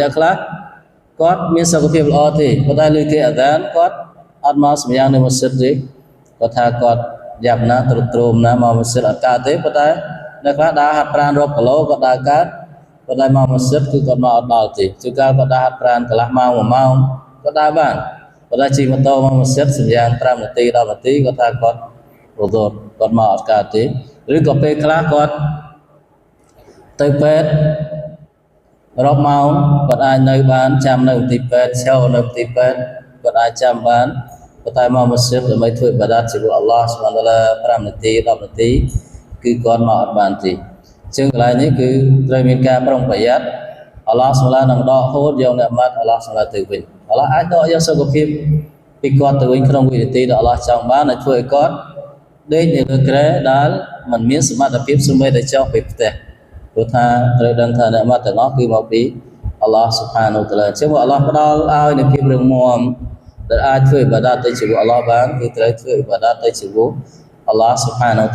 អ្នកខ្លះគាត់មានសុខភាពល្អទេប៉ុន្តែលើគេអាដានគាត់អត់មកសម្យ៉ាងនៅម៉ាស៊ីតទេគាត់ថាគាត់យ៉ាប់ណាទ្រុឌទ្រោមណាមកម៉ាស៊ីតអត់កើតទេប៉ុន្តែអ្នកខ្លះដើរហាត់ប្រាណរាប់គីឡូគាត់ដើរកើតប៉ុន្តែមកម៉ាស៊ីតគឺគាត់មកអត់ដល់ទេជួនកាលគាត់ដើរហាត់ប្រាណកន្លះម៉ោង1ម៉ោងគាត់ដើរបានប៉ុន្តែជិះម៉ូតូមកម៉ាស៊ីតសម្យ៉ាង5នាទី10នាទីគាត់ថាគាត់រត់គាត់មកអត់កើតទេឬក៏ពេលខ្លះគាត់ទៅពេទ្យរាប់ម៉ោងគាត់អាចនៅបានចាំនៅទីពេទ្យឈរនៅទីពេទ្យគាត់អាចចាំបានប៉ុន្តែមកម៉ាស៊ីតដើម្បីធ្វើបាដាតជាមួយអល់ឡោះស៊ុបហានតាឡា5នាទី10នាទីគឺគាត់មកអត់បានទេអញ្ចឹងកន្លែងនេះគឺត្រូវមានការប្រុងប្រយ័ត្នអល់ឡោះស៊ុបហានតាឡានឹងដកហូតយកអ្នកម៉ាត់អល់ឡោះស៊ុបហានតាឡាទៅវិញអល់ឡោះអាចដកយកសុខភាពពីគាត់ទៅវិញក្នុងវិនាទីដែលអល់ឡោះចង់បានហើយធ្វើឲ្យគាត់ដេកនៅលើគ្រែដែលមិនមានសមត្ថភាពសូម្បីតែចុះពីផ្ទះព្រោះថាត្រូវដឹងថាអ្នកម៉ាត់ទាំងអស់គឺមកពីអល់ឡោះស៊ុបហានតាឡាអញ្ចឹងអល់ឡោះផ្ដល់ឲ្យនូវភាពរឹងមាំដែលអាចធ្វើឥបាដាតទៅជាមួយអល់ឡោះបានគឺត្រូវធ្វើឥបាដាតទៅជាមួយអល់ឡោះស៊ុបហានតាឡា